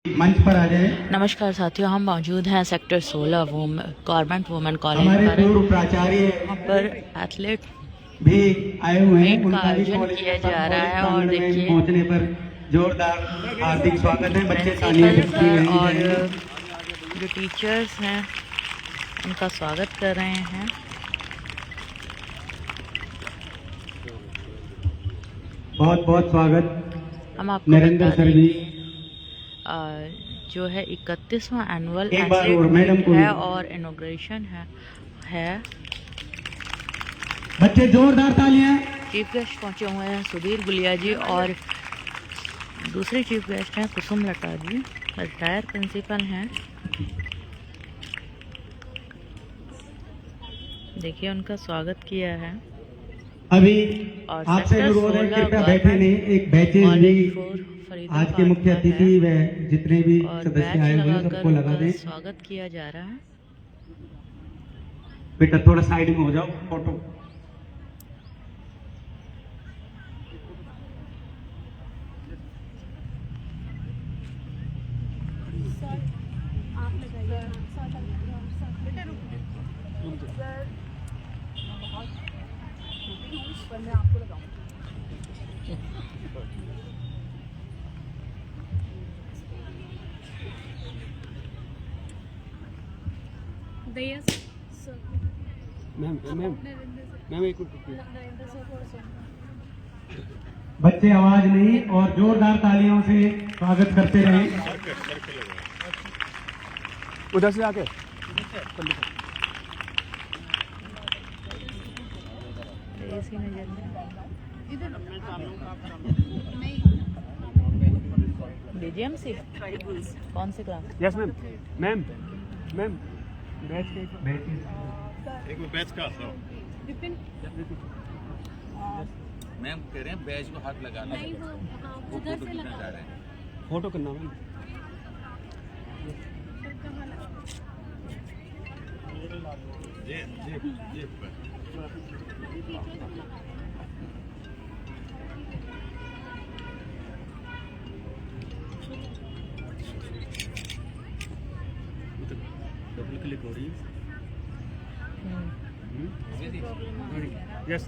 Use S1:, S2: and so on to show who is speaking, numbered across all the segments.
S1: मंच पर आ जाए।
S2: नमस्कार साथियों, हम मौजूद हैं सेक्टर 16 गवर्नमेंट वुमेन कॉलेज
S1: हमारे
S2: पर।
S1: पूर्व प्राचार्य
S2: यहाँ पर एथलीट
S1: भी आए हुए हैं,
S2: मीट का
S1: उनका भी
S2: आयोजन
S1: कॉलेज
S2: किया
S1: में
S2: जा रहा है और
S1: प्रांगण में
S2: देखिए
S1: पहुंचने पर जोरदार हार्दिक स्वागत है। बच्चे तालियां
S2: प्रिंसिपल
S1: बजती
S2: सर
S1: रहेंगी
S2: और
S1: रहेंगी।
S2: जो टीचर्स हैं उनका स्वागत कर रहे हैं।
S1: बहुत बहुत स्वागत
S2: हम आपको
S1: नरेंद्र
S2: बता
S1: सर
S2: दें
S1: जी।
S2: कि जो है 31वां एनुअल
S1: एक बार और
S2: एथलीट
S1: मैडम
S2: मीट
S1: को
S2: है और इनॉग्रेशन है।
S1: बच्चे जोरदार तालियां।
S2: चीफ गेस्ट पहुंचे हुए हैं सुधीर गुलिया जी और दूसरे चीफ गेस्ट हैं कुसुम लता जी, रिटायर प्रिंसिपल हैं। देखिए उनका स्वागत किया है।
S1: अभी
S2: और
S1: आपसे
S2: सेक्टर
S1: अनुरोध है
S2: 16
S1: कृपया बैठे नहीं, एक बैचेज
S2: कॉलेज
S1: भी
S2: फॉर
S1: आज के मुख्य अतिथि व जितने भी
S2: और
S1: सदस्य
S2: बैच
S1: आए हुए हैं
S2: लगाकर
S1: सबको लगा
S2: उनका
S1: दें।
S2: स्वागत किया जा रहा है।
S1: बेटा थोड़ा साइड में हो जाओ, फोटो।
S3: मैं आपको लगाऊं।
S1: मैम एक बच्चे आवाज नहीं और जोरदार तालियों से स्वागत करते रहें।
S3: उधर से आके
S2: ऐसी नजर बीजीएमसी कौन से class?
S3: Yes ma'am. Ma'am ma'am batch के
S4: एक बैच का आता मैम कह रहे हैं बैच को हाथ लगाना है, वो फोटो खींचना चाह रहे हैं।
S3: फोटो करना मैम।
S4: ये
S3: डबल क्लिक हो रही है। Yes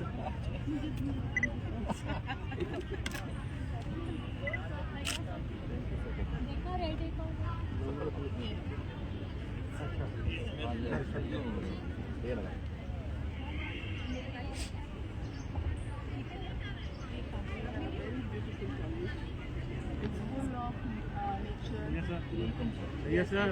S3: yes sir.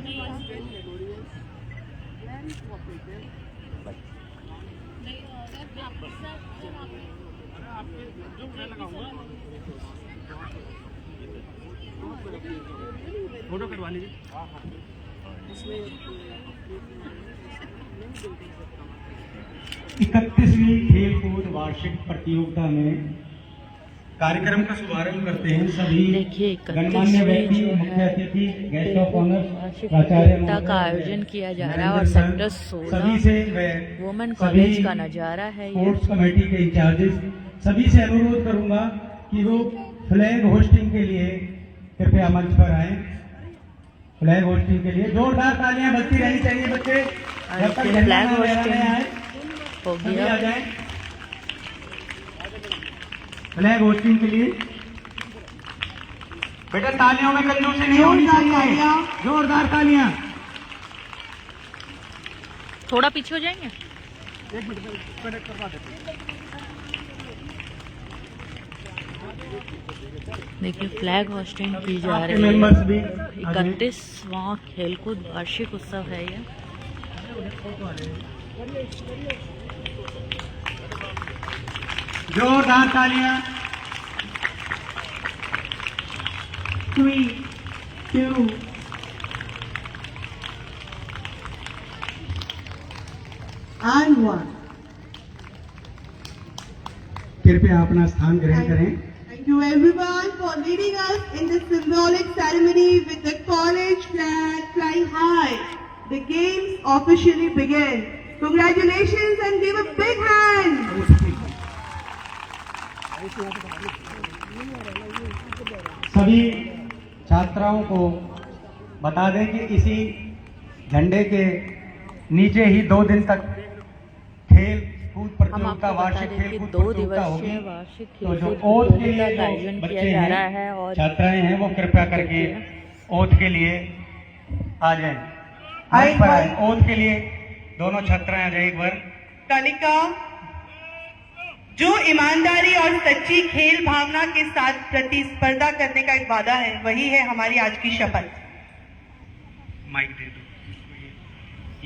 S3: फोटो करवा लीजिए।
S1: 31वीं खेलकूद वार्षिक प्रतियोगिता में कार्यक्रम का शुभारंभ करते हैं। सभी
S2: देखिए
S1: गणमान्य व्यक्ति,
S2: जो
S1: मुख्य
S2: है
S1: अतिथि, गेस्ट ऑफ ऑनर,
S2: वार्षिक
S1: प्राचार्य
S2: प्रतियोगिता का आयोजन किया जा रहा है और सेक्टर 16
S1: सभी से व
S2: वुमेन
S1: सभी
S2: कॉलेज का नजारा है ये।
S1: स्पोर्ट्स कमेटी के इंचार्जेस सभी से अनुरोध करूंगा कि वो फ्लैग होस्टिंग के लिए कृपया मंच पर आए। फ्लैग होस्टिंग के लिए जोरदार तालियां बजती रहनी चाहिए बच्चे। जब तक झंडा
S2: फ्लैग
S1: ना लहराने
S2: होस्टिंग
S1: आए
S2: हो
S1: सभी
S2: गया।
S1: आ जाएं। फ्लैग होस्टिंग के लिए बेटा तालियों में कंजूसी नहीं होनी चाहिए। जोरदार तालियां।
S2: थोड़ा पीछे हो जाएंगे।
S3: एक मिनट करवा देते।
S2: देखिए फ्लैग होस्टिंग की जा
S1: आपके
S2: रही है।
S1: मेंबर्स भी
S2: 31वां खेलकूद वार्षिक उत्सव है ये।
S1: जोरदार तालियां। 3, 2 and 1। कृपया अपना स्थान ग्रहण करें।
S5: Thank you everyone for leading us in this symbolic ceremony with the college flag flying high. The games officially begin. Congratulations and give a big hand.
S1: सभी छात्राओं को बता दें कि इसी झंडे के नीचे ही 2 दिन तक खेल कूद
S2: हम
S1: प्रतियोगिता,
S2: आपको बता
S1: वार्षिक
S2: दें
S1: खेल
S2: कि
S1: कूद
S2: 2
S1: प्रतियोगिता होगी।
S2: दिवसीय वार्षिक
S1: तो जो
S2: खेलकूद
S1: ओथ के
S2: प्रतियोगिता
S1: लिए
S2: का
S1: जो
S2: आयोजन
S1: बच्चे
S2: किया जा रहा
S1: हैं,
S2: है और
S1: छात्राएं हैं, वो कृपया करके ओथ के लिए आ जाएं।
S5: आए
S1: पर आए ओथ के लिए दोनों छात्राएं आ जाए एक बार।
S5: तालिका जो ईमानदारी और सच्ची खेल भावना के साथ प्रतिस्पर्धा करने का एक वादा है, वही है हमारी आज की शपथ।
S1: माइक दे दो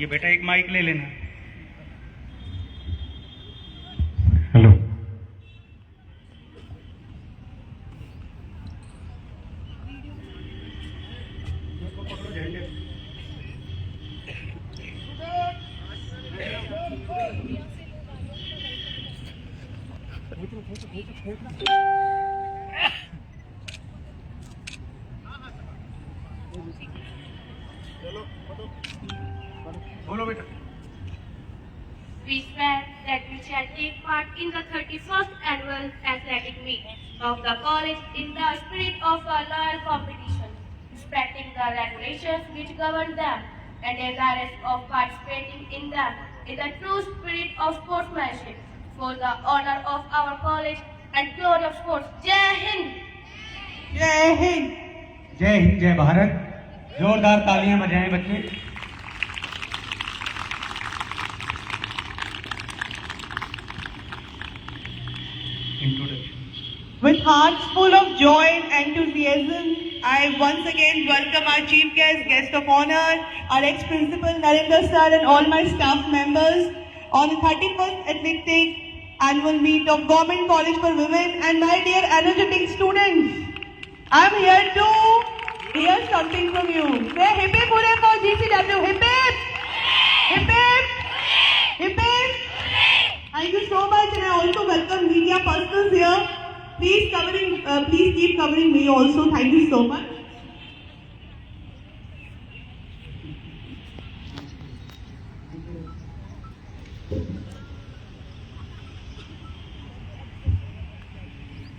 S1: ये बेटा, एक माइक ले लेना। हेलो। बोलो बेटा।
S6: We swear that we shall take part in the 31st annual athletic meet of the college in the spirit of a loyal competition, respecting the regulations which govern them and desirous of participating in them in the true spirit of sportsmanship for the honor of our college and glory of sports. Jai Hind!
S5: जय हिंद।
S1: जय हिंद, जय भारत। जोरदार तालियां बजाएं बच्चे।
S5: With hearts full of joy and enthusiasm, I once again welcome our chief guest of honor, our ex-principal Narendra sir and all my staff members on the 31st Athletic Annual Meet of Government College for Women. And my dear energetic students, I'm here to hear something from you. Say hip hip hooray for GCW. Hip hip! Hip hip! Hip hip! Thank you so much, and I also welcome media persons here. Please keep covering me also. Thank you so much.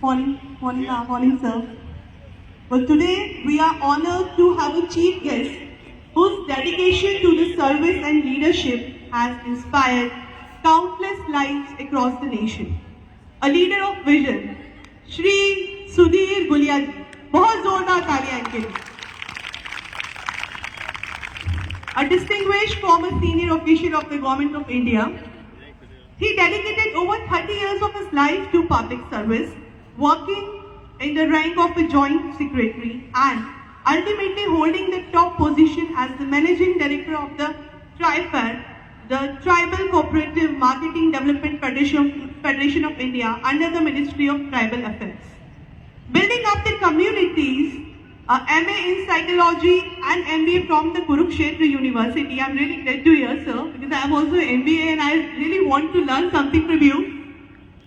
S5: Morning, sir. Well, today we are honored to have a chief guest whose dedication to the service and leadership has inspired countless lives across the nation. A leader of vision, Shri Sudhir Gulia ji. बहुत जोरदार तालियां इनके लिए. A distinguished former senior official of the Government of India, he dedicated over 30 years of his life to public service, working in the rank of a joint secretary and ultimately holding the top position as the managing director of the TRIFAD, the Tribal Cooperative Marketing Development Federation of India, under the Ministry of Tribal Affairs. Building up the communities, MA in Psychology and MBA from the Kurukshetra University. I'm really glad to hear, sir, because I'm also an MBA and I really want to learn something from you.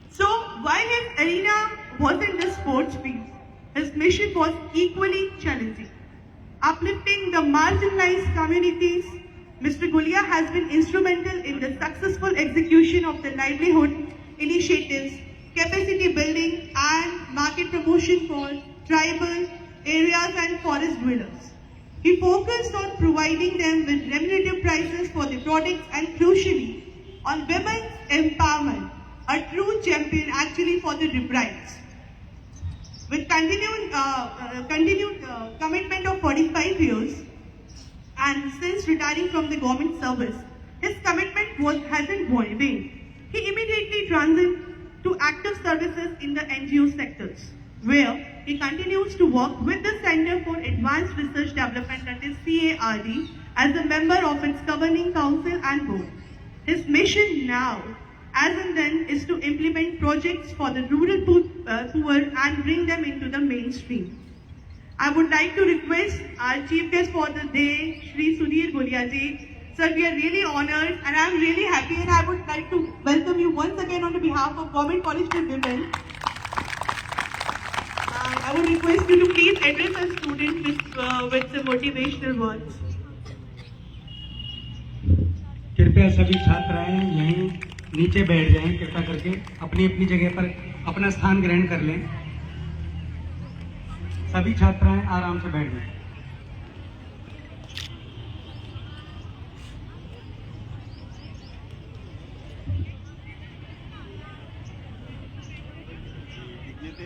S5: So, while his arena wasn't the sports field, his mission was equally challenging. Uplifting the marginalized communities, Mr. Gulia has been instrumental in the successful execution of the livelihood initiatives, capacity building and market promotion for tribal areas and forest dwellers. He focused on providing them with remunerative prices for the products and crucially on women's empowerment, a true champion actually for the rights. With continued commitment of 45 years and since retiring from the government service, his commitment hasn't waned. He immediately transitioned to active services in the NGO sectors, where he continues to work with the Center for Advanced Research Development, that is CARD, as a member of its governing council and board. His mission now, as and then, is to implement projects for the rural poor and bring them into the mainstream. I would like to request our chief guest for the day, Shri Sudhir Gulia ji. Sir, we are really honored and I am really happy, and I would like to welcome you once again on behalf of Government College for Women. I would request you to please address our students with some motivational words.
S1: कृपया सभी छात्राएं यहीं नीचे बैठ जाएं, कृपया करके अपनी अपनी जगह पर अपना स्थान ग्रहण कर लें। सभी छात्राएं आराम से बैठ जाएं।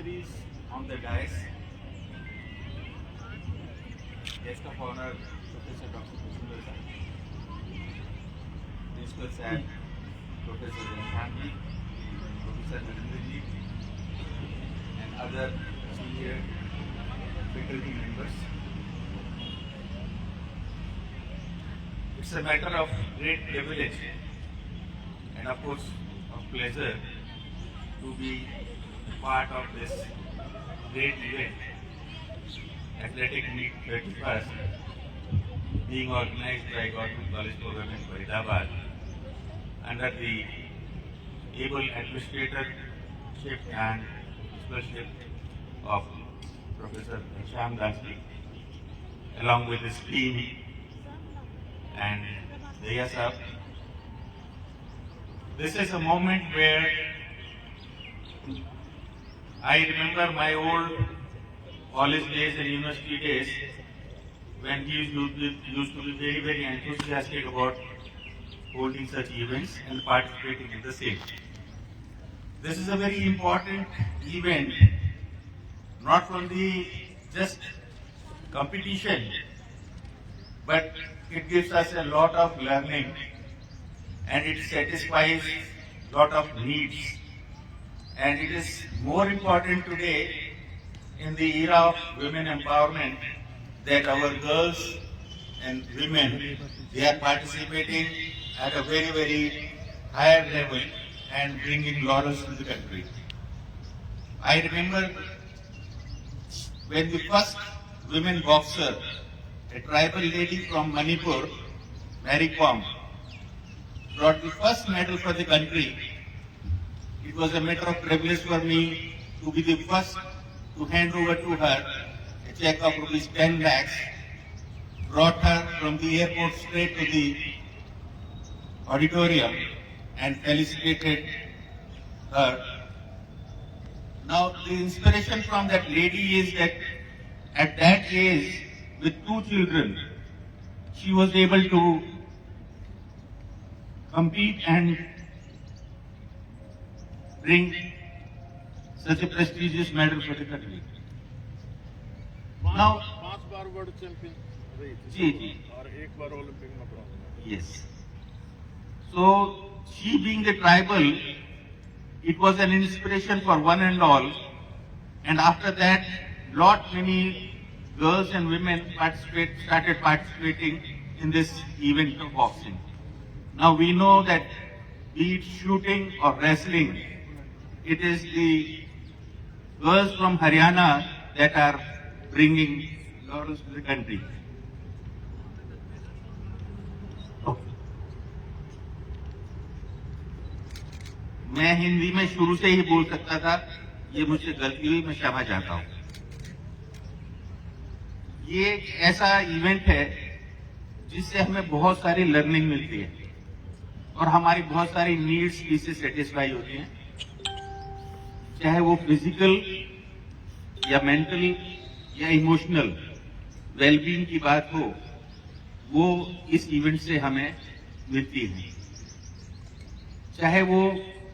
S4: dignitaries on the dais, guest of honor Professor Dr. Kusum sir, Principal Sir Professor Shanti, Professor Narendraji, and other senior faculty members. It's a matter of great privilege and of course of pleasure to be part of this great event, Athletic Meet 31st, being organized by Government College Government Faridabad under the able administratorship and principalship of Professor Shyam Dasji, along with his team and Daya Sahab. This is a moment where I remember my old college days and university days when he used to be very, very enthusiastic about holding such events and participating in the same. This is a very important event, not from the just competition, but it gives us a lot of learning and it satisfies a lot of needs. And it is more important today in the era of women empowerment that our girls and women, they are participating at a very, very higher level and bringing laurels to the country. I remember when the first women boxer, a tribal lady from Manipur, Mary Kom, brought the first medal for the country. It was a matter of privilege for me to be the first to hand over to her a check of rupees 10 lakhs, brought her from the airport straight to the auditorium and felicitated her. Now, the inspiration from that lady is that at that age, with 2 children, she was able to compete and bring such a prestigious medal for the country. Now,
S3: 5 bar world champion रही थी
S4: जी
S3: और 1 बार Olympic में bronze.
S4: yes. So, she being the tribal, it was an inspiration for one and all. And after that, many girls and women started participating in this event of boxing. Now we know that be it shooting or wrestling, it is the girls from Haryana that are bringing laurels to the country. मैं हिंदी में शुरू से ही बोल सकता था, ये मुझसे गलती हुई, मैं क्षमा चाहता हूं। ये एक ऐसा इवेंट है जिससे हमें बहुत सारी लर्निंग मिलती है और हमारी बहुत सारी नीड्स इससे सेटिस्फाई होती हैं, चाहे वो फिजिकल या मेंटल या इमोशनल वेलबींग की बात हो, वो इस इवेंट से हमें मिलती है। चाहे वो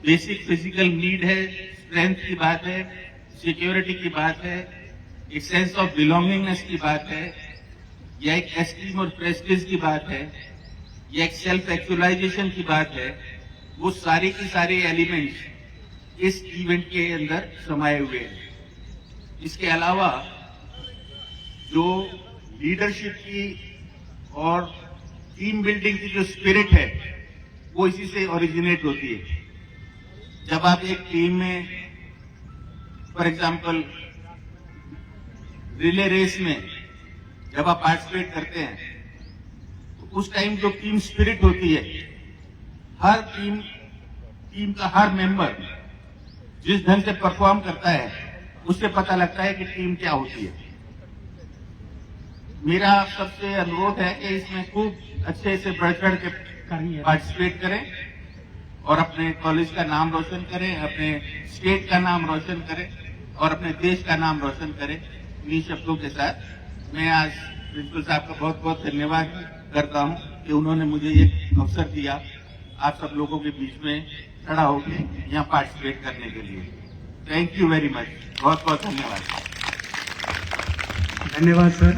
S4: बेसिक फिजिकल नीड है, स्ट्रेंथ की बात है, सिक्योरिटी की बात है, एक सेंस ऑफ बिलोंगिंगनेस की बात है, या एक एस्टीम और प्रेस्टीज की बात है, या एक सेल्फ एक्चुअलाइजेशन की बात है, वो सारी की सारी एलिमेंट्स इस इवेंट के अंदर समाये हुए हैं। इसके अलावा जो लीडरशिप की और टीम बिल्डिंग की जो स्पिरिट है, वो इसी से ओरिजिनेट होती है। जब आप एक टीम में, फॉर एग्जाम्पल रिले रेस में जब आप पार्टिसिपेट करते हैं, तो उस टाइम जो टीम स्पिरिट होती है, हर टीम का हर मेंबर जिस ढंग से परफॉर्म करता है, उससे पता लगता है कि टीम क्या होती है। मेरा सबसे अनुरोध है कि इसमें खूब अच्छे से बढ़ चढ़ के पार्टिसिपेट करें और अपने कॉलेज का नाम रोशन करें, अपने स्टेट का नाम रोशन करें और अपने देश का नाम रोशन करें। इन्हीं शब्दों के साथ मैं आज प्रिंसिपल साहब का बहुत बहुत धन्यवाद करता हूं कि उन्होंने मुझे ये अवसर दिया आप सब लोगों के बीच में खड़ा होकर यहाँ पार्टिसिपेट करने के लिए। थैंक यू वेरी मच, बहुत बहुत धन्यवाद।
S1: धन्यवाद sir.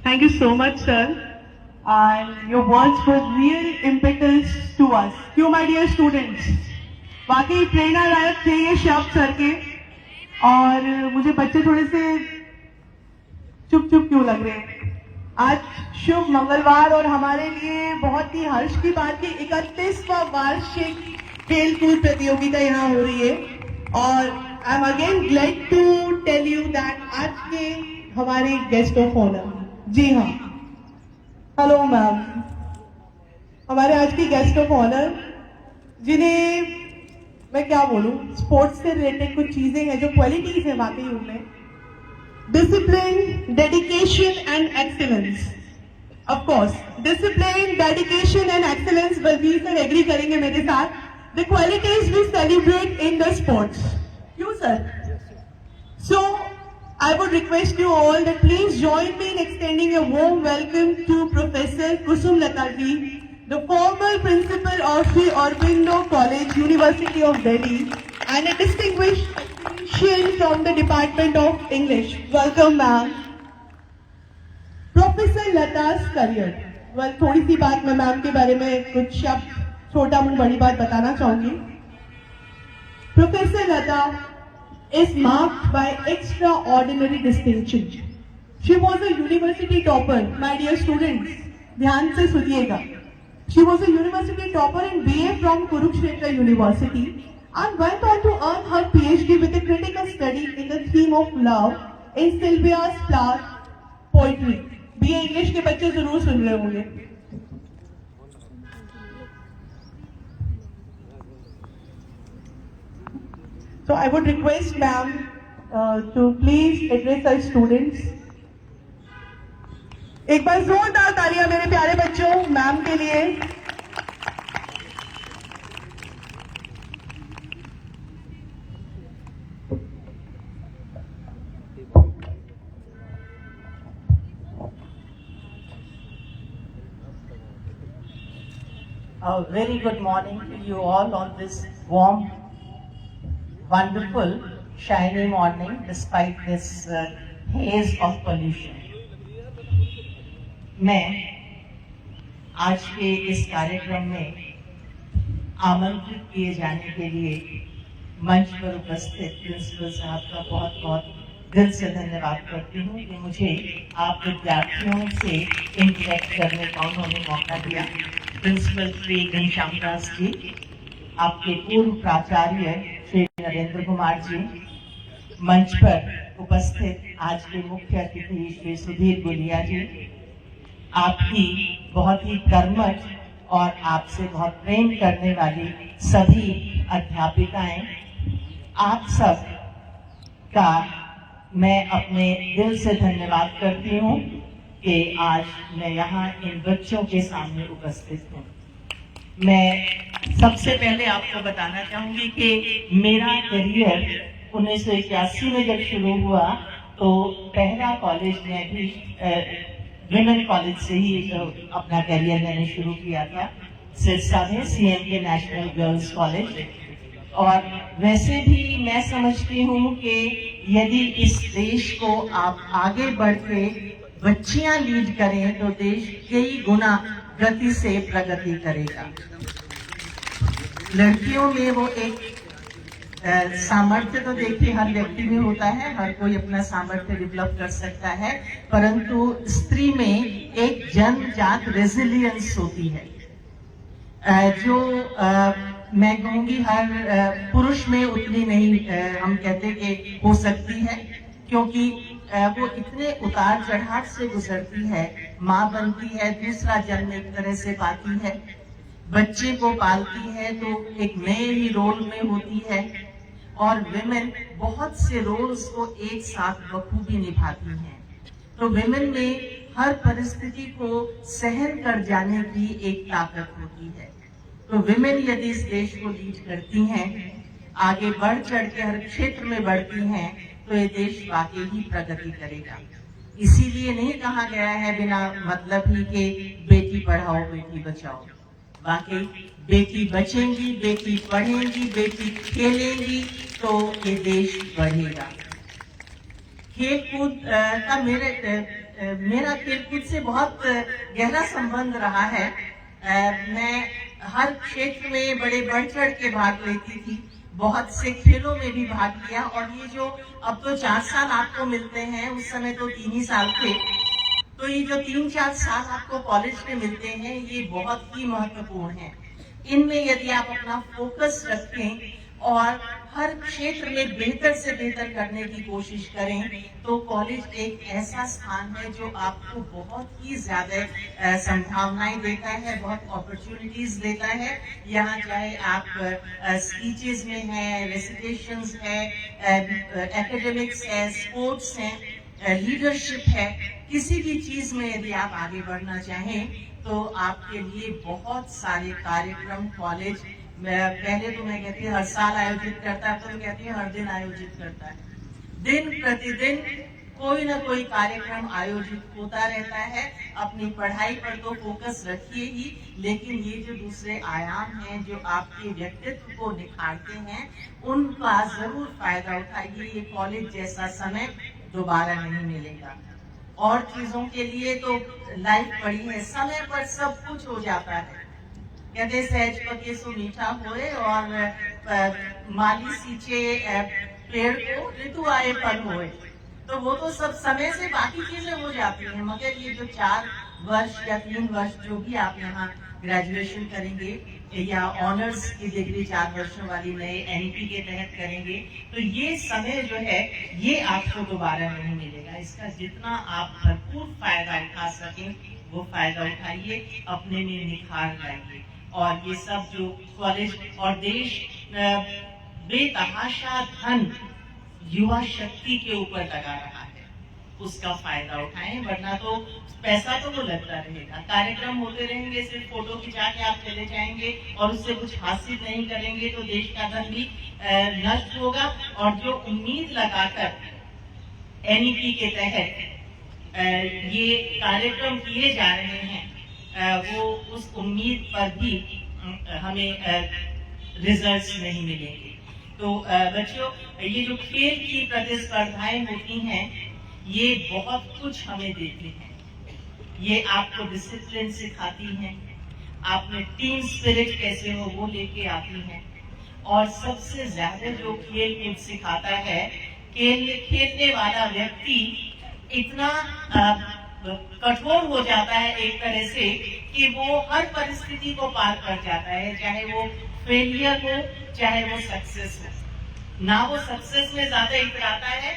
S5: Thank you so much, sir. And your words were real impetus to us. क्यों my dear students? वाकई प्रेरणादायक थे ये शब्द सर के। और मुझे बच्चे थोड़े से चुप चुप क्यों लग रहे हैं? आज शुभ मंगलवार और हमारे लिए बहुत ही हर्ष की बात की 31वां वार्षिक खेलकूद प्रतियोगिता यहाँ हो रही है। और I am again glad to tell you that आज के हमारे गेस्ट ऑफ ऑनर, जी हाँ, हेलो मैम, हमारे आज की गेस्ट ऑफ ऑनर जिन्हें मैं क्या बोलूं, स्पोर्ट्स से रिलेटेड कुछ चीजें हैं जो क्वालिटीज है वाकई उनमें, discipline, dedication and excellence. Of course discipline, dedication and excellence, Balvir sir agree करेंगे मेरे साथ, the qualities we celebrate in the sports. क्यों sir? So I would request you all that please join me in extending a warm welcome to Professor Kusum Lata ji, the former principal of Sri Aurobindo College, University of Delhi, and a distinguished official from the Department of English. Welcome, ma'am. Professor Lata's career. Well, थोड़ी सी बात मैं ma'am के बारे में कुछ शब्द, छोटा मुंह बड़ी बात बताना चाहूंगी। Professor Lata is marked by extraordinary distinction. She was a university topper, my dear students. ध्यान से सुनिएगा। She was a university topper in BA from Kurukshetra University and went on to earn her PhD with a critical study in the theme of love in Sylvia's Plath poetry. BA English के बच्चे जरूर सुन रहे होंगे। So I would request ma'am to please address our students. एक बार जोरदार तालियां मेरे प्यारे बच्चों मैम के लिए।
S7: A very good morning to you all on this warm, wonderful, shiny morning despite this haze of pollution. मैं आज के इस कार्यक्रम में आमंत्रित किए जाने के लिए मंच पर उपस्थित प्रिंसिपल साहब का बहुत बहुत दिल से धन्यवाद करती हूँ कि मुझे आप विद्यार्थियों से इंटरेक्ट करने का उन्होंने मौका दिया। प्रिंसिपल श्री घनश्याम दास जी, आपके पूर्व प्राचार्य श्री नरेंद्र कुमार जी, मंच पर उपस्थित आज के मुख्य अतिथि श्री सुधीर गुलिया जी, आपकी बहुत ही कर्मठ और आपसे बहुत प्रेम करने वाली सभी अध्यापिकाएं, आप सब का मैं अपने दिल से धन्यवाद करती हूँ कि आज मैं यहाँ इन बच्चों के सामने उपस्थित हूँ। मैं सबसे पहले आपको बताना चाहूंगी कि मेरा करियर 1981 में जब शुरू हुआ तो पहला कॉलेज में भी विमेन कॉलेज से ही अपना करियर मैंने शुरू किया था, सिरसा में CMK नेशनल गर्ल्स कॉलेज। और वैसे भी मैं समझती हूँ कि यदि इस देश को आप आगे बढ़ के बच्चियां लीड करें तो देश कई गुना गति से प्रगति करेगा। लड़कियों में वो एक सामर्थ्य तो देखिए हर व्यक्ति में होता है, हर कोई अपना सामर्थ्य डेवलप कर सकता है, परंतु स्त्री में एक जन्मजात रेजिलियंस होती है जो मैं कहूंगी हर पुरुष में उतनी नहीं हम कहते कि हो सकती है, क्योंकि वो इतने उतार चढ़ाव से गुजरती है। माँ बनती है, दूसरा जन्म एक तरह से पाती है, बच्चे को पालती है तो एक नए ही रोल में होती है, और विमेन बहुत से रोल्स को एक साथ बखूबी निभाती हैं। तो विमेन में हर परिस्थिति को सहन कर जाने की एक ताकत होती है। तो विमेन यदि इस देश को लीड करती हैं, आगे बढ़ चढ़ के हर क्षेत्र में बढ़ती हैं, तो ये देश वाकई ही प्रगति करेगा। इसीलिए नहीं कहा गया है बिना मतलब ही कि बेटी पढ़ाओ बेटी बचाओ। वाकई बेटी बचेंगी, बेटी पढ़ेंगी, बेटी खेलेंगी तो ये देश बढ़ेगा। खेल कूद का मेरा खेलकूद से बहुत गहरा संबंध रहा है। मैं हर क्षेत्र में बड़े बढ़ चढ़ के भाग लेती थी, बहुत से खेलों में भी भाग लिया। और ये जो अब तो 4 साल आपको मिलते हैं, उस समय तो 3 ही साल थे, तो ये जो 3-4 साल आपको कॉलेज में मिलते हैं, ये बहुत ही महत्वपूर्ण है। इनमें यदि आप अपना फोकस रखें और हर क्षेत्र में बेहतर से बेहतर करने की कोशिश करें, तो कॉलेज एक ऐसा स्थान है जो आपको बहुत ही ज्यादा संभावनाएं देता है, बहुत अपॉर्चुनिटीज देता है। यहाँ चाहे आप स्पीचेस में है, रेसिटेशंस है, एकेडमिक्स है, स्पोर्ट्स है, लीडरशिप है, किसी भी चीज में यदि आप आगे बढ़ना चाहें तो आपके लिए बहुत सारे कार्यक्रम कॉलेज पहले तो मैं कहती हूँ हर साल आयोजित करता है, तो कहती हूँ हर दिन आयोजित करता है। दिन प्रतिदिन कोई ना कोई कार्यक्रम आयोजित होता रहता है। अपनी पढ़ाई पर तो फोकस रखिए ही, लेकिन ये जो दूसरे आयाम हैं जो आपके व्यक्तित्व को निखारते हैं, उनका जरूर फायदा उठाइए। ये कॉलेज जैसा समय दोबारा नहीं मिलेगा। और चीजों के लिए तो लाइफ पड़ी है, समय पर सब कुछ हो जाता है। कहते सहज पके सो मीठा होए, और माली सींचे पेड़ को ऋतु आए फल होए। तो वो तो सब समय से बाकी चीजें हो जाती हैं, मगर ये जो 4 वर्ष या 3 वर्ष जो भी आप यहाँ ग्रेजुएशन करेंगे या ऑनर्स की डिग्री 4 वर्षों वाली नए एनईपी के तहत करेंगे, तो ये समय जो है ये आपको दोबारा नहीं मिलेगा। इसका जितना आप भरपूर फायदा उठा सकें वो फायदा उठाइए, अपने में निखार लाइए। और ये सब जो कॉलेज और देश बेतहाशा धन युवा शक्ति के ऊपर लगा रहा है, उसका फायदा उठाएं, वरना तो पैसा तो वो लगता रहेगा। कार्यक्रम होते रहेंगे, सिर्फ फोटो खिंचा के आप चले जाएंगे और उससे कुछ हासिल नहीं करेंगे तो देश का धन भी नष्ट होगा। और जो उम्मीद लगाकर एनईपी के तहत ये कार्यक्रम किए जा रहे हैं, वो उस उम्मीद पर भी हमें रिजल्ट्स नहीं मिलेंगे। तो बच्चों, ये जो खेल की प्रतिस्पर्धाएं होती हैं, ये बहुत कुछ हमें देती हैं। ये आपको डिसिप्लिन सिखाती हैं, आप में टीम स्पिरिट कैसे हो वो लेके आती हैं। और सबसे ज्यादा जो खेल कूद सिखाता है, खेलने वाला व्यक्ति इतना कठोर हो जाता है एक तरह से कि वो हर परिस्थिति को पार कर जाता है, चाहे वो फेलियर हो चाहे वो सक्सेस हो। ना वो सक्सेस में ज्यादा इतराता है,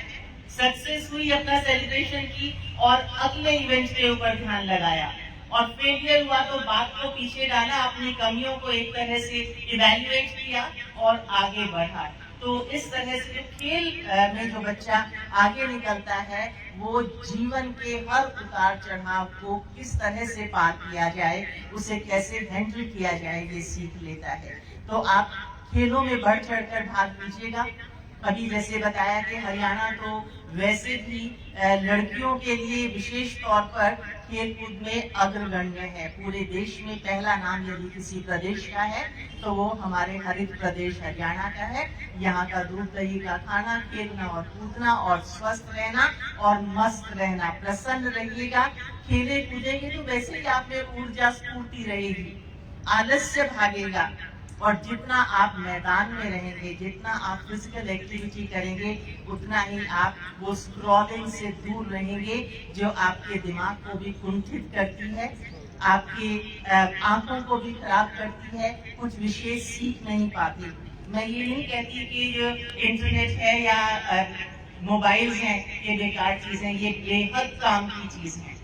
S7: सक्सेस हुई अपना सेलिब्रेशन की और अगले इवेंट के ऊपर ध्यान लगाया, और फेलियर हुआ तो बात को पीछे डाला, अपनी कमियों को एक तरह से इवैल्यूएट किया और आगे बढ़ा। तो इस तरह से खेल में जो बच्चा आगे निकलता है, वो जीवन के हर उतार चढ़ाव को किस तरह से पार किया जाए, उसे कैसे हैंडल किया जाए, ये सीख लेता है। तो आप खेलों में बढ़ चढ़कर भाग लीजिएगा। अभी जैसे बताया कि हरियाणा तो वैसे भी लड़कियों के लिए विशेष तौर पर खेल कूद में अग्रगण्य है। पूरे देश में पहला नाम यदि किसी प्रदेश का है तो वो हमारे हरित प्रदेश हरियाणा का है। यहाँ का दूध दही का खाना, खेलना और कूदना और स्वस्थ रहना और मस्त रहना, प्रसन्न रहिएगा। खेले कूदेंगे तो वैसे ही आप में ऊर्जा स्फूर्ति रहेगी, आलस्य भागेगा। और जितना आप मैदान में रहेंगे, जितना आप फिजिकल एक्टिविटी करेंगे, उतना ही आप वो स्क्रॉलिंग से दूर रहेंगे जो आपके दिमाग को भी कुंठित करती है, आपकी आंखों को भी खराब करती है, कुछ विशेष सीख नहीं पाती। मैं ये नहीं कहती कि जो इंटरनेट है या मोबाइल्स हैं ये बेकार चीज है, ये बेहद काम की चीज है।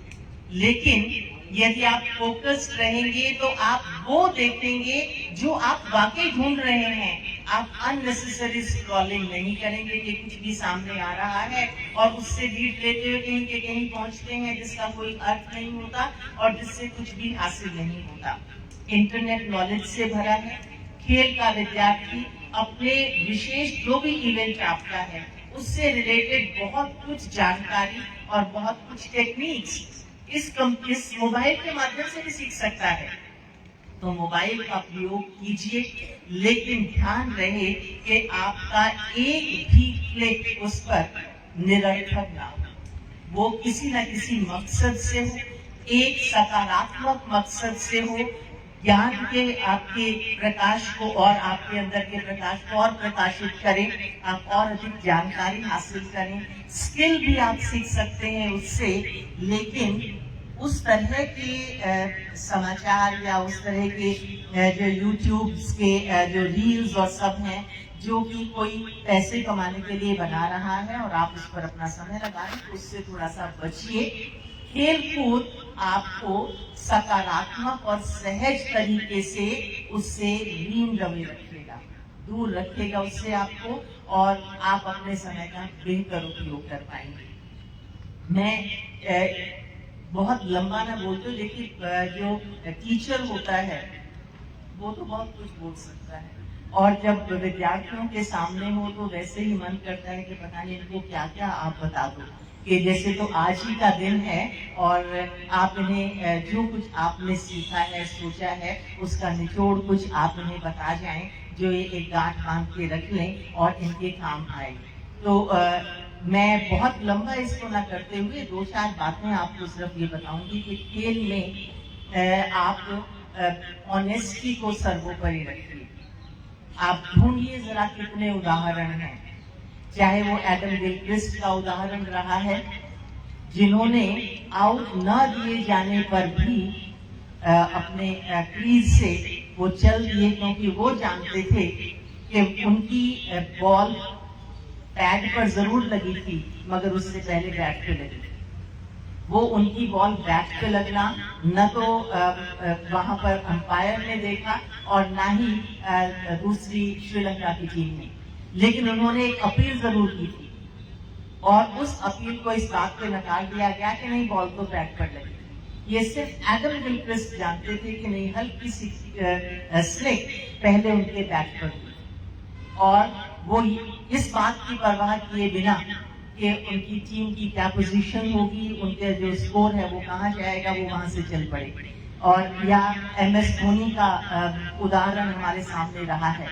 S7: लेकिन यदि आप फोकस्ड रहेंगे तो आप वो देखेंगे जो आप वाकई ढूंढ रहे हैं। आप अननेसेसरी स्क्रॉलिंग नहीं करेंगे कि कुछ भी सामने आ रहा है और उससे लीड लेते हुए कहीं के कहीं पहुंचते हैं जिसका कोई अर्थ नहीं होता और जिससे कुछ भी हासिल नहीं होता। इंटरनेट नॉलेज से भरा है। खेल का विद्यार्थी अपने विशेष जो भी इवेंट आपका है उससे रिलेटेड बहुत कुछ जानकारी और बहुत कुछ टेक्निक्स इस मोबाइल के माध्यम से भी सीख सकता है। तो मोबाइल का प्रयोग कीजिए, लेकिन ध्यान रहे कि आपका एक भी क्लिक उस पर निरर्थक ना हो, वो किसी न किसी मकसद से हो, एक सकारात्मक मकसद से हो, ज्ञान के आपके प्रकाश को और आपके अंदर के प्रकाश को और प्रकाशित करें, आप और अधिक जानकारी हासिल करें, स्किल भी आप सीख सकते हैं उससे। लेकिन उस तरह के समाचार या उस तरह के जो यूट्यूब के जो रील्स और सब हैं जो कि कोई पैसे कमाने के लिए बना रहा है और आप उस पर अपना समय लगा रहे हैं, उससे थोड़ा सा बचिए। खेल कूद आपको सकारात्मक और सहज तरीके से उससे लीन रवे रखेगा, दूर रखेगा उससे आपको, और आप अपने समय का बेहतर उपयोग कर पाएंगे। मैं बहुत लंबा ना बोलते हूँ, लेकिन जो टीचर होता है वो तो बहुत कुछ बोल सकता है, और जब विद्यार्थियों के सामने हो तो वैसे ही मन करता है कि पता नहीं इनको क्या क्या आप बता दो, कि जैसे तो आज ही का दिन है और आप इन्हें जो कुछ आपने सीखा है, सोचा है, उसका निचोड़ कुछ आप इन्हें बता जाएं जो ये एक गांठ बांध के रख लें और इनके काम आए। तो मैं बहुत लंबा इसको ना करते हुए 2-4 बातें आपको सिर्फ ये बताऊंगी कि खेल में आप ऑनेस्टी को सर्वोपरि रखिए। आप ढूंढिए जरा कितने उदाहरण हैं, चाहे वो एडम गिलक्रिस्ट का उदाहरण रहा है, जिन्होंने आउट न दिए जाने पर भी अपने क्रीज से वो चल दिए, क्योंकि वो जानते थे कि उनकी बॉल पैड पर जरूर लगी थी मगर उससे पहले बैट पे लगी। वो उनकी बॉल बैट पे लगना न तो वहां पर अंपायर ने देखा और ना ही दूसरी श्रीलंका की टीम ने, लेकिन उन्होंने एक अपील जरूर की थी और उस अपील को इस बात पे नकार दिया गया कि नहीं, बॉल तो बैट पर लगी। ये सिर्फ एडम गिलक्रिस्ट जानते थे कि नहीं, हल्की सी स्लिक पहले उनके बैट पर हुई, और वो इस बात की परवाह किए बिना कि उनकी टीम की क्या पोजीशन होगी, उनके जो स्कोर है वो कहाँ जाएगा, वो वहां से चल पड़े। और या MS धोनी का उदाहरण हमारे सामने रहा है।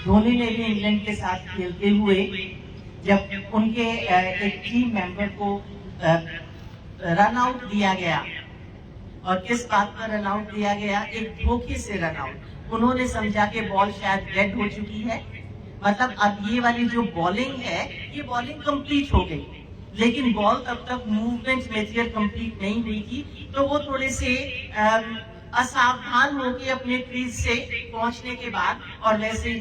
S7: धोनी ने भी इंग्लैंड के साथ खेलते हुए जब उनके एक टीम मेंबर को रन आउट दिया गया, और किस बात पर रन आउट दिया गया, एक धोखे से रन आउट। उन्होंने समझा कि बॉल शायद डेड हो चुकी है, मतलब अब ये वाली जो बॉलिंग है ये बॉलिंग कंप्लीट हो गई, लेकिन बॉल तब तक मूवमेंट मेथड कंप्लीट नहीं हुई थी, तो वो थोड़े से असावधान होकर अपने क्रीज से पहुंचने के बाद और वैसे ही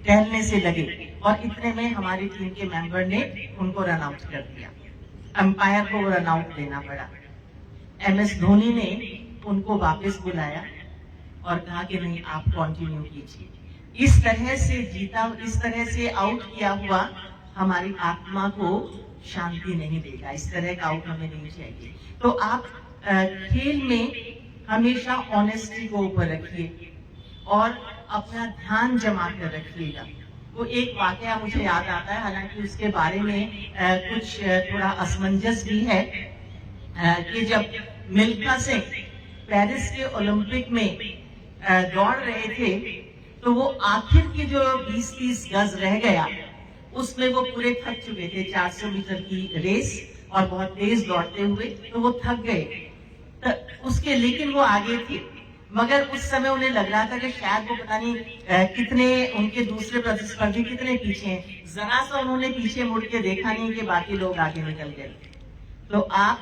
S7: टहलने से लगे, और इतने में हमारी टीम के मेंबर ने उनको रन आउट कर दिया। अंपायर को रन आउट देना पड़ा। MS धोनी ने उनको वापस बुलाया और कहा कि नहीं, आप कंटिन्यू कीजिए। इस तरह से जीता, इस तरह से आउट किया हुआ हमारी आत्मा को शांति नहीं देगा। इस तरह का आउट हमें नहीं चाहिए। तो आप खेल में हमेशा ऑनेस्टी को ऊपर रखिए और अपना ध्यान जमा कर रखिएगा। वो एक वाकया मुझे याद आता है, हालांकि उसके बारे में कुछ थोड़ा असमंजस भी है, कि जब मिल्खा सिंह पेरिस के ओलंपिक में दौड़ रहे थे, तो वो आखिर के जो 20-30 गज रह गया उसमें वो पूरे थक चुके थे, 400 मीटर की रेस और बहुत तेज दौड़ते हुए, तो वो थक गए। तो उसके लेकिन वो आगे थे, मगर उस समय उन्हें लग रहा था कि शायद वो पता नहीं कितने उनके दूसरे प्रतिस्पर्धी कितने पीछे हैं। जरा सा उन्होंने पीछे मुड़ के देखा नहीं कि बाकी लोग आगे निकल गए। तो आप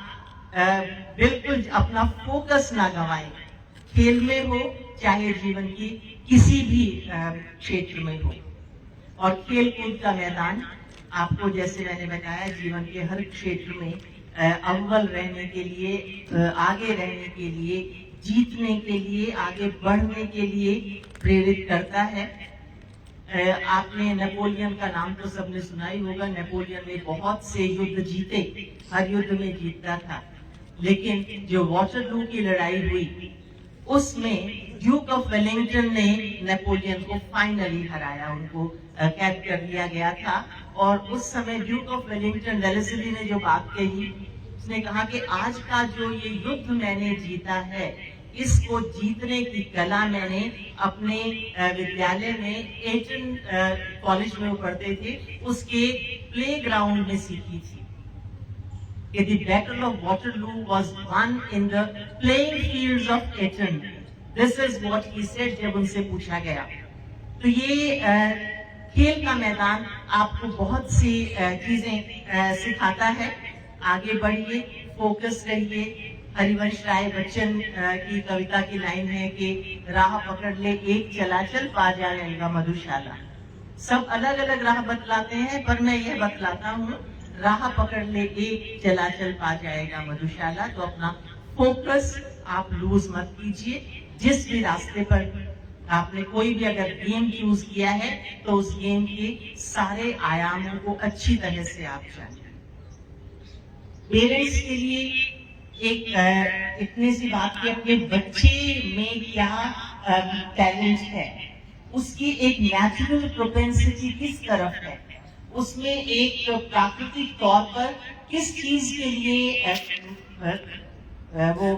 S7: बिल्कुल अपना फोकस ना गंवाएं, खेल में हो चाहे जीवन की किसी भी क्षेत्र में हो। और खेल कूद का मैदान आपको, जैसे मैंने बताया, जीवन के हर क्षेत्र में अव्वल रहने के लिए, आगे रहने के लिए, जीतने के लिए, आगे बढ़ने के लिए प्रेरित करता है। आपने नेपोलियन का नाम तो सबने सुना ही होगा। नेपोलियन ने बहुत से युद्ध जीते, हर युद्ध में जीतता था, लेकिन जो वाटरलू की लड़ाई हुई उसमें ड्यूक ऑफ वेलिंगटन ने नेपोलियन को फाइनली हराया, उनको कैद कर लिया गया था। और उस समय ड्यूक ऑफ वेलिंगटन वेलेस्ली ने जो बात कही, उसने कहा कि आज का जो ये युद्ध मैंने जीता है, इसको जीतने की कला मैंने अपने विद्यालय में एटन कॉलेज में वो पढ़ते थे, उसके प्लेग्राउंड में सीखी थी। The Battle of Waterloo was won in the playing fields of Eton. This is what he said जब उनसे पूछा गया। तो ये खेल का मैदान आपको बहुत सी चीजें सिखाता है। आगे बढ़िए, फोकस रहिए। हरिवंश राय बच्चन की कविता की लाइन है कि राह पकड़ ले एक चला चल पा जाएगा मधुशाला। सब अलग अलग राह बतलाते हैं, पर मैं यह बतलाता हूँ राह पकड़ ले एक चला चल पा जाएगा मधुशाला। तो अपना फोकस आप लूज मत कीजिए। जिस भी रास्ते पर आपने कोई भी अगर गेम चूज किया है तो उस गेम के सारे आयामों को अच्छी तरह से आप जानिए। पेरेंट्स के लिए एक इतनी सी बात कि अपने बच्चे में क्या टैलेंट है, उसकी एक नेचुरल प्रोपेंसिटी किस तरफ है, उसमें एक प्राकृतिक तौर पर किस चीज के लिए वो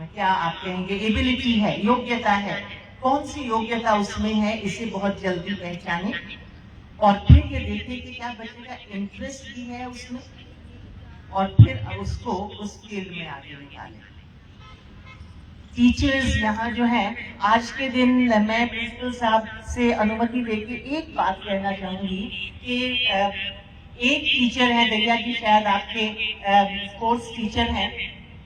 S7: क्या आप कहेंगे एबिलिटी है, योग्यता है, कौन सी योग्यता उसमें है, इसे बहुत जल्दी पहचाने और फिर ये देखें कि क्या बच्चे का इंटरेस्ट भी है उसमें, और फिर उसको उस फील्ड में आगे निकालें। टीचर्स यहाँ जो है, आज के दिन मैं प्रिंसिपल साहब से अनुमति लेके एक बात कहना चाहूंगी कि एक टीचर है, दैया जी शायद आपके स्पोर्ट्स टीचर हैं,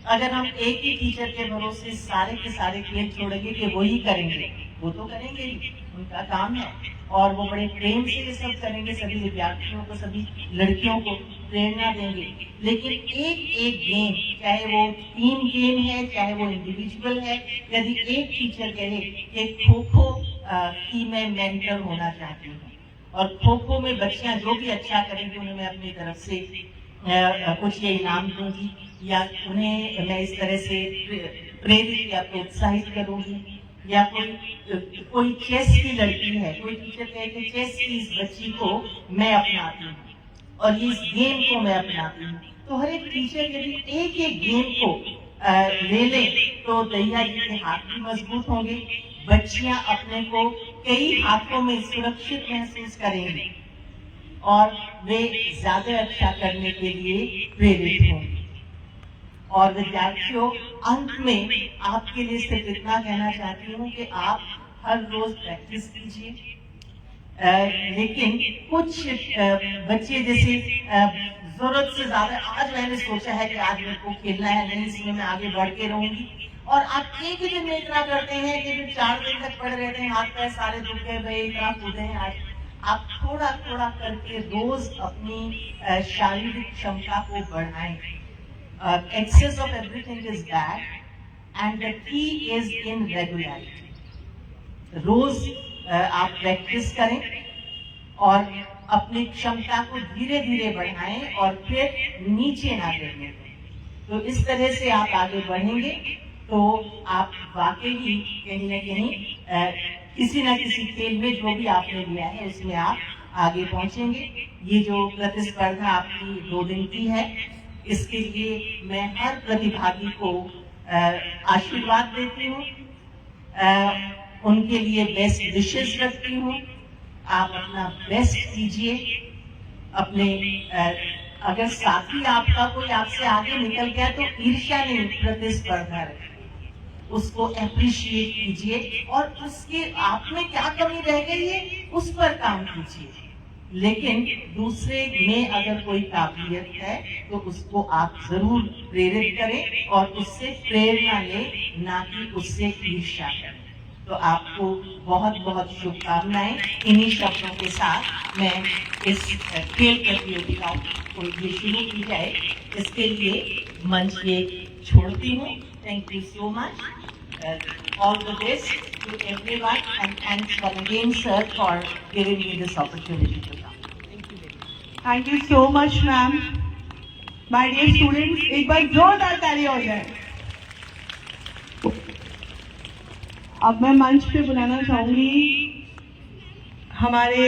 S7: अगर हम एक ही टीचर के भरोसे सारे के सारे खेल छोड़ेंगे कि वो ही करेंगे, वो तो करेंगे ही, उनका काम है और वो बड़े प्रेम से ये सब करेंगे, सभी विद्यार्थियों को, सभी लड़कियों को प्रेरणा देंगे। लेकिन एक एक गेम, चाहे वो टीम गेम है चाहे वो इंडिविजुअल है, यदि एक टीचर कहे कि खो खो की मैं मेंटर होना चाहती हूँ और खो खो में बच्चियां जो भी अच्छा करेंगी उन्हें मैं अपनी तरफ से कुछ ये इनाम दूंगी या उन्हें मैं इस तरह से प्रेरित या प्रोत्साहित करूंगी, या कोई चेस की लड़की है, कोई टीचर कहे कि चेस की इस बच्ची को मैं अपनाती हूँ और ये इस गेम को मैं अपनाती हूँ, तो हर एक टीचर यदि एक एक गेम को ले ले तो दैया जी के हाथ भी मजबूत होंगे, बच्चियां अपने को कई हाथों में सुरक्षित महसूस करेंगी और वे ज्यादा अच्छा करने के लिए प्रेरित होंगे। और विद्यार्थियों, अंत में आपके लिए सिर्फ इतना कहना चाहती हूँ कि आप हर रोज प्रैक्टिस कीजिए, लेकिन कुछ बच्चे जैसे जरूरत से ज्यादा, आज मैंने सोचा है कि आज मेरे को खेलना है, नहीं इसमें मैं आगे बढ़ के रहूंगी, और आप एक ही दिन में इतना करते हैं कि फिर 4 दिन तक पड़े रहते हैं, हाथ पैर सारे दुख गए, भाई इतना कूदे हैं। आज आप थोड़ा थोड़ा करके रोज अपनी शारीरिक क्षमता को बढ़ाएं। Excess of everything is bad and the key is in regularity. रोज आप प्रैक्टिस करें और अपनी क्षमता को धीरे धीरे बढ़ाएं और फिर नीचे ना गिरने दें। तो इस तरह से आप आगे बढ़ेंगे तो आप वाकई ही कहीं न कहीं किसी न किसी खेल में जो भी आपने लिया है उसमें आप आगे पहुंचेंगे। ये जो प्रतिस्पर्धा आपकी 2 दिन की है, इसके लिए मैं हर प्रतिभागी को आशीर्वाद देती हूँ, उनके लिए बेस्ट विशेस रखती हूँ। आप अपना बेस्ट कीजिए। अपने अगर साथी आपका कोई आपसे आगे निकल गया तो ईर्ष्या नहीं, प्रतिस्पर्धा रखिए, उसको अप्रिशिएट कीजिए और उसके आप में क्या कमी रह गई है उस पर काम कीजिए। लेकिन दूसरे में अगर कोई काबिलियत है तो उसको आप जरूर प्रेरित करें और उससे प्रेरणा लें, ना कि उससे ईर्ष्या करें। तो आपको बहुत बहुत शुभकामनाएं। इन्हीं शब्दों के साथ मैं इस खेल प्रतियोगिता को ये शुरू की जाए, इसके लिए मंच ये छोड़ती हूँ। Thank you so much. All the best to everyone and thanks once again, sir, for giving me this opportunity to come.
S5: Thank you so much, ma'am. My dear students, एक बार जोरदार ताली हो जाए। अब मैं मंच पे बुलाना चाहूंगी हमारे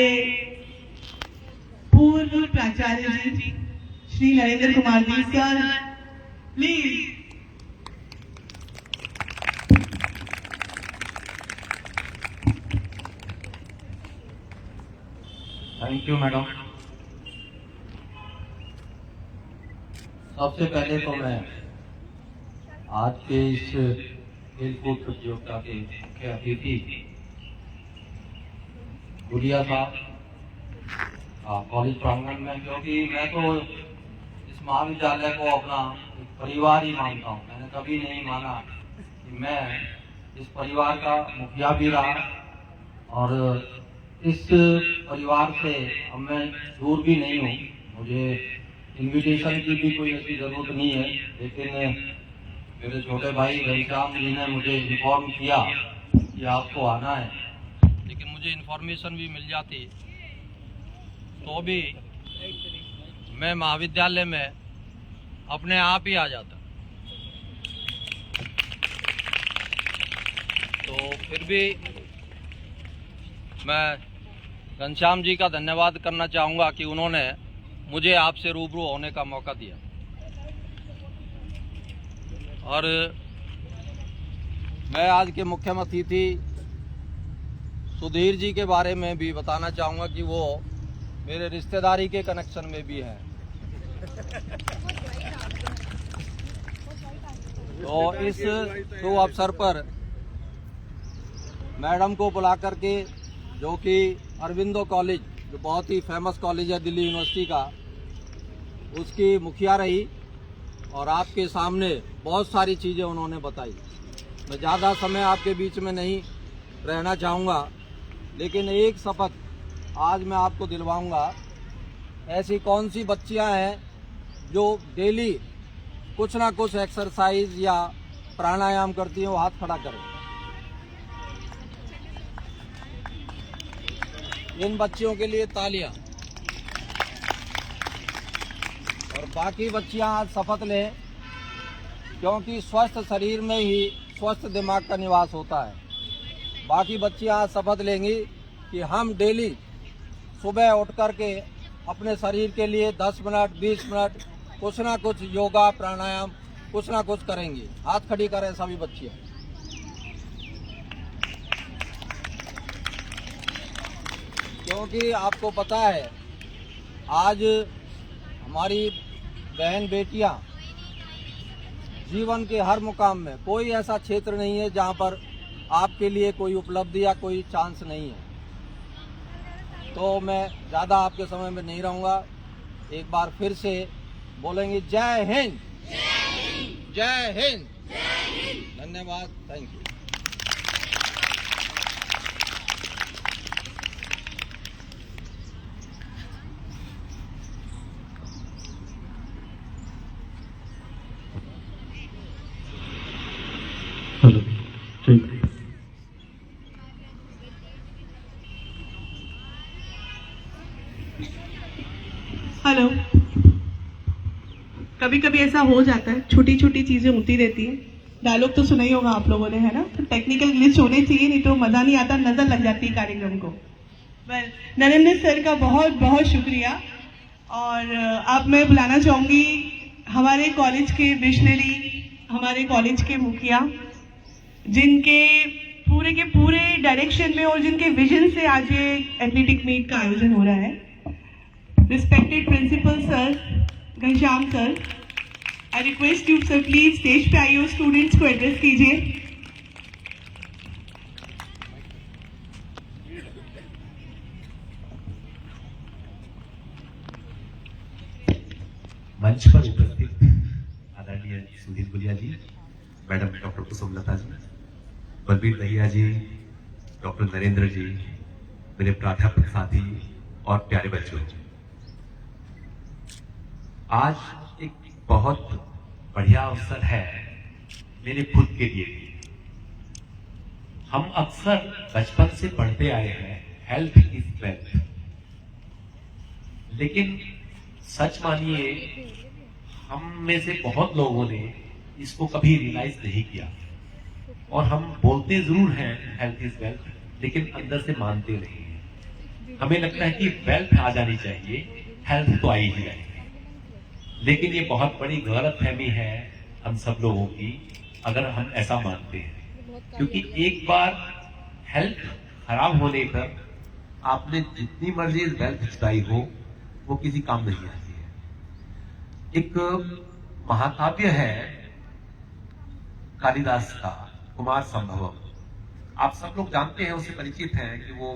S5: पूर्व प्राचार्य जी Shri Narendra Kumar ji sir. Please
S8: thank you madam. सबसे पहले तो मैं आज के इस खेलकूद प्रतियोगिता के मुख्य अतिथि गुड़िया साहब कॉलेज प्रांगण में, क्योंकि मैं तो इस महाविद्यालय को अपना परिवार ही मानता हूँ। मैंने कभी नहीं माना कि मैं इस परिवार का मुखिया भी रहा, और इस परिवार से अब मैं दूर भी नहीं हूँ। मुझे इनविटेशन की भी कोई ऐसी ज़रूरत नहीं है, लेकिन मेरे छोटे भाई घनश्याम जी ने मुझे इन्फॉर्म किया कि आपको आना है, लेकिन मुझे इन्फॉर्मेशन भी मिल जाती तो भी मैं महाविद्यालय में अपने आप ही आ जाता। तो फिर भी मैं घनश्याम जी का धन्यवाद करना चाहूँगा कि उन्होंने मुझे आपसे रूबरू होने का मौका दिया। और मैं आज के मुख्य अतिथि सुधीर जी के बारे में भी बताना चाहूँगा कि वो मेरे रिश्तेदारी के कनेक्शन में भी हैं। तो इस शुभ अवसर पर मैडम को बुला करके, जो कि अरविंदो कॉलेज, जो बहुत ही फेमस कॉलेज है दिल्ली यूनिवर्सिटी का, उसकी मुखिया रही और आपके सामने बहुत सारी चीज़ें उन्होंने बताई। मैं ज़्यादा समय आपके बीच में नहीं रहना चाहूँगा, लेकिन एक शपथ आज मैं आपको दिलवाऊँगा। ऐसी कौन सी बच्चियाँ हैं जो डेली कुछ ना कुछ एक्सरसाइज या प्राणायाम करती हैं? वो हाथ खड़ा करें। इन बच्चियों के लिए तालियां। और बाकी बच्चियां आज शपथ लें, क्योंकि स्वस्थ शरीर में ही स्वस्थ दिमाग का निवास होता है। बाकी बच्चियां आज शपथ लेंगी कि हम डेली सुबह उठ करके अपने शरीर के लिए 10 मिनट 20 मिनट कुछ ना कुछ योगा प्राणायाम कुछ ना कुछ करेंगी। हाथ खड़ी करें सभी बच्चियां। क्योंकि आपको पता है आज हमारी बहन बेटियां जीवन के हर मुकाम में, कोई ऐसा क्षेत्र नहीं है जहां पर आपके लिए कोई उपलब्धि या कोई चांस नहीं है। तो मैं ज़्यादा आपके समय में नहीं रहूँगा। एक बार फिर से बोलेंगे जय हिंद, जय हिंद। धन्यवाद, थैंक यू।
S3: हेलो, ठीक।
S5: हेलो। कभी कभी ऐसा हो जाता है, छोटी छोटी चीजें होती रहती हैं। डायलॉग तो सुना ही होगा आप लोगों ने, है ना? तो टेक्निकल ग्लिच होने चाहिए, नहीं तो मजा नहीं आता, नजर लग जाती है कार्यक्रम को। नरेंद्र सर का बहुत बहुत शुक्रिया। और अब मैं बुलाना चाहूंगी हमारे कॉलेज के विजनरी, हमारे कॉलेज के मुखिया, जिनके पूरे के पूरे डायरेक्शन में और जिनके विजन से आज ये एथलेटिक मीट का आयोजन हो रहा है। Respected principal sir Ghanshyam sir, I request you sir please stage पे आइए, स्टूडेंट्स को एड्रेस कीजिए।
S9: मंच पर उपस्थित आदरणीय सुधीर गुलिया जी, मैडम डॉक्टर कुसुम लता जी, बलबीर दहिया जी, डॉक्टर नरेंद्र जी, मेरे प्राध्यापक साथी और प्यारे बच्चों, आज एक बहुत बढ़िया अवसर है मेरे खुद के लिए भी। हम अक्सर बचपन से पढ़ते आए हैं हेल्थ इज वेल्थ, लेकिन सच मानिए हम में से बहुत लोगों ने इसको कभी रियलाइज नहीं किया, और हम बोलते जरूर हैं हेल्थ इज वेल्थ, लेकिन अंदर से मानते नहीं हैं। हमें लगता है कि वेल्थ आ जानी चाहिए, हेल्थ तो आई ही जाएगी। लेकिन ये बहुत बड़ी गलतफहमी है हम सब लोगों की, अगर हम ऐसा मानते हैं, क्योंकि एक बार हेल्थ खराब होने पर आपने जितनी मर्जी वेल्थ जुटाई हो, वो किसी काम नहीं आती है। एक महाकाव्य है कालिदास का, कुमार संभवम। आप सब लोग जानते हैं, उससे परिचित हैं कि वो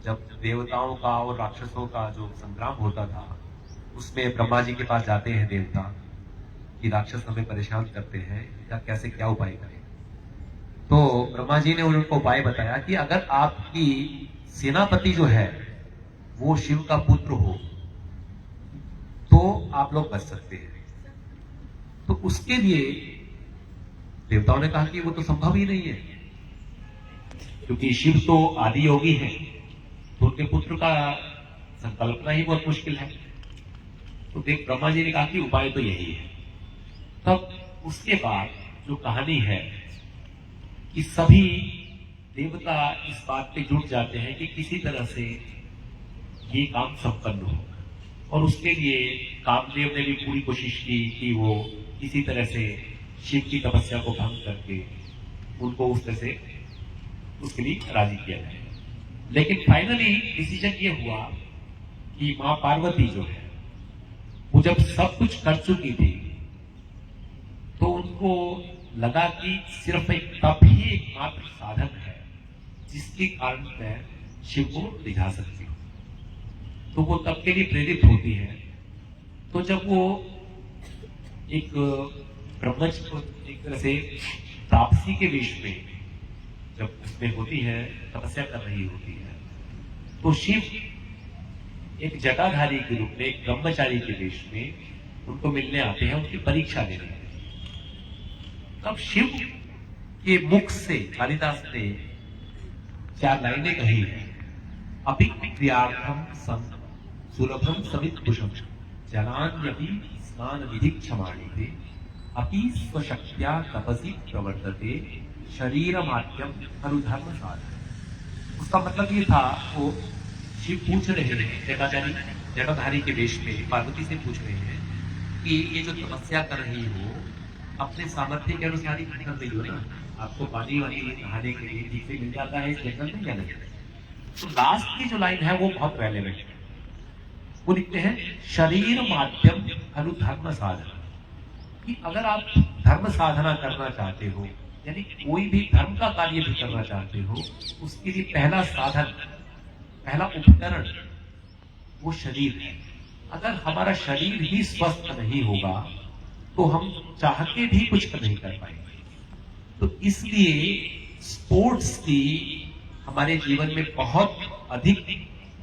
S9: जब देवताओं का और राक्षसों का जो संग्राम होता था, उसमें ब्रह्मा जी के पास जाते हैं देवता कि राक्षस हमें परेशान करते हैं, या कैसे क्या उपाय करें। तो ब्रह्मा जी ने उनको उपाय बताया कि अगर आपकी सेनापति जो है वो शिव का पुत्र हो तो आप लोग बच सकते हैं। तो उसके लिए देवताओं ने कहा कि वो तो संभव ही नहीं है, क्योंकि शिव तो आदि योगी है, तो उनके पुत्र का संकल्पना ही बहुत मुश्किल है। तो देख ब्रह्मा जी ने कहा कि उपाय तो यही है। तब उसके बाद जो कहानी है कि सभी देवता इस बात पे जुट जाते हैं कि किसी तरह से ये काम संपन्न हो, और उसके लिए कामदेव ने भी पूरी कोशिश की कि वो किसी तरह से शिव की तपस्या को भंग करके उनको उस तरह से उसके लिए राजी किया जाए। लेकिन फाइनली डिसीजन ये हुआ कि मां पार्वती जो है वो जब सब कुछ कर चुकी थी, तो उनको लगा कि सिर्फ एक तप ही एकमात्र साधन है जिसके कारण मैं शिव को रिझा सकती हूँ। तो वो तप के लिए प्रेरित होती है। तो जब वो एक ब्रह्मच को एक तरह से तापसी के वेश में जब उसमें होती है, तपस्या कर रही होती है, तो शिव एक जटाधारी के रूप में, एक ब्रह्मचारी के वेश में उनको मिलने आते हैं, उनकी परीक्षा लेने आते हैं। तब शिव के मुख से कालिदास ने 4 लाइनें कही है। अभिक्रियार्थम संग सुलभम समित कुशम जनान्यपि स्नान विधि क्षमाणी थे अपि स्वशक्त्या तपसी प्रवर्तते शरीर माध्यम अनुधर्म साधन। उसका मतलब ये था, वो शिव पूछ रहे हैं जटाधारी के वेश में पार्वती से पूछ रहे हैं कि ये जो तपस्या कर रही हो अपने सामर्थ्य के अनुसार ही कर रही हो ना, आपको पानी वानी नहाने के लिए ठीक से मिल जाता है इस जंगल में या नहीं। तो लास्ट की जो लाइन है वो बहुत रेलेवेंट है। वो लिखते हैं शरीर माध्यम अनुधर्म साधन, कि अगर आप धर्म साधना करना चाहते हो, यानी कोई भी धर्म का कार्य भी करना चाहते हो, उसके लिए पहला साधन, पहला उपकरण वो शरीर है। अगर हमारा शरीर ही स्वस्थ नहीं होगा तो हम चाह के भी कुछ नहीं कर पाएंगे। तो इसलिए स्पोर्ट्स की हमारे जीवन में बहुत अधिक